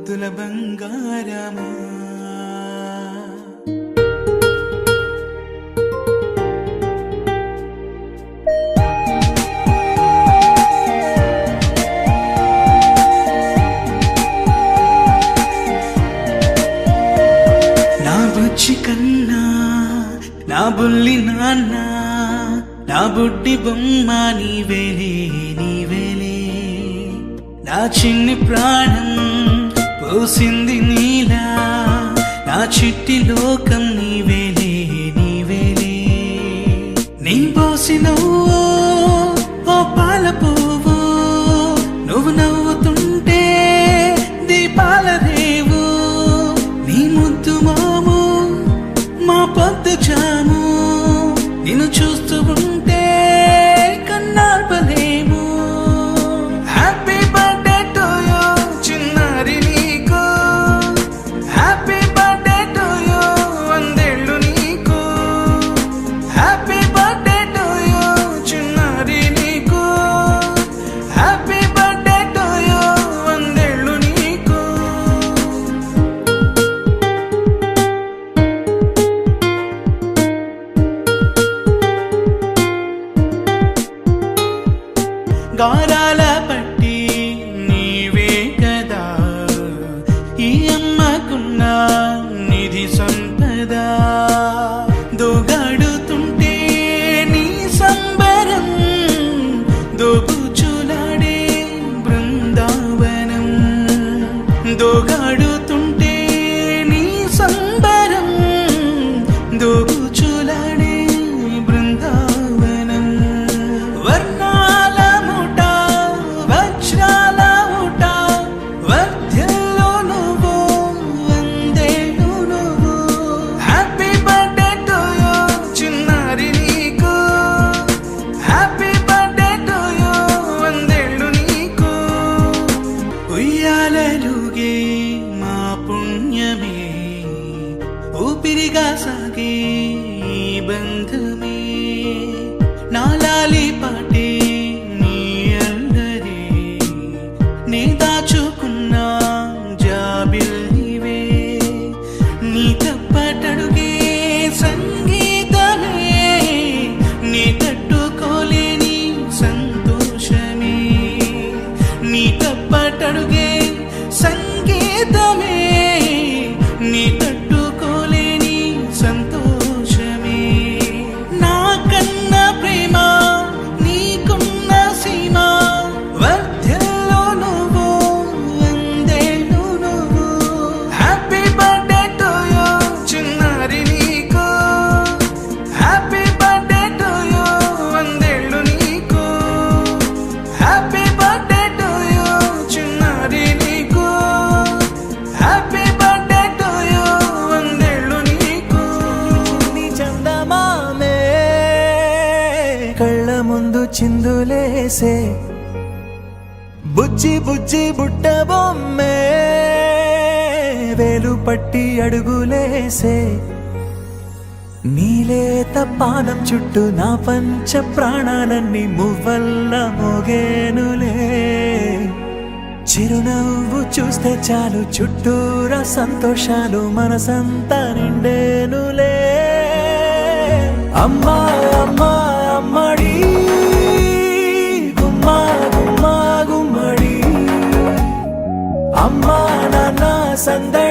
ముద్దుల బంగారమా నా బుజ్జి కన్నా నా బుల్లి నాన్న నా బుడ్డి బొమ్మ నీవేలే నీవేలే నా చిన్ని ప్రాణం పోసింది నీలా నా చిట్టి లోకం నీవేలే నీవేలే నీ పోసినవో ఓ పాల పువ్వు నువ్వు నవ్వుతుంటే దీపాల రేవు నీ ముద్దు మాము మా పొద్దు జాము నిన్ను చూస్తూ ఉంటే కన్నార్పలేము హ్యాపీ బర్త్డే టు యూ చిన్నారి నీకు హ్యాపీ బర్త్డే టు యూ వందేళ్ళు నీకు హ్యాపీ బర్త్డే టు యూ చిన్నారి నీకు హ్యాపీ బర్త్డే టు యూ వందేళ్ళు నీకు గారాల పట్టి నీవే కదా ఈ అమ్మకున్న నిధి సంపద దోగాడుతుంటే నీ సంబరం దోగుచులాడే బృందావనం దోగాడుతుంటే నీ సంబరం దోగుచులాడే బృందావనం వర్ణాల ముఠ వజ్రాల ముఠ వర్ధ్యంలో నువ్వు వందేళ్ళు నువ్వు హ్యాపీ బర్త్డే టు యూ చిన్నారి నీకు హ్యాపీ బర్త్డే టు యూ వందేళ్ళు నీకు ఉయ్యాలలుగే మా పుణ్యమే ఊపిరిగా సాగే ఈ బంధమే నాలాలి పాటే నీ అల్లరే నీ దాచుకున్న జాబిల్లివే నీ తప్పటడుగే సంగీతమే నీ తట్టుకోలేని సంతోషమే నీ తప్పటడుగే సంగీతమే నీ తట్టుకోలేని సంతోషమే నా కన్న ప్రేమ నీకున్న సీమ వర్ధ్యంలో నువ్వు వందేళ్ళు నువ్వు హ్యాపీ బర్త్డే టు యూ చిన్నారి నీకు హ్యాపీ బర్త్డే టు యూ వందేళ్ళు నీకు హ్యాపీ బర్త్డే టు యూ చిన్నారి నీకు హ్యాపీ బర్త్డే టు యూ వందేళ్ళు నీకు నీ చందమామే కళ్ళ ముందు చిందులేసే బుజ్జి బుజ్జి బుట్ట బొమ్మే వేలు పట్టి అడుగులేసే నీలేత పాదం చుట్టూ నా పంచ ప్రాణాలన్నీ మువ్వల్ల మోగేనులే చిరునవ్వు చూస్తే చాలు చుట్టూరా సంతోషాలు మనసంతా నిండేనులే అమ్మా అమ్మా అమ్మడి గుమ్మా గుమ్మా గుమ్మడి అమ్మా నాన్న సందడి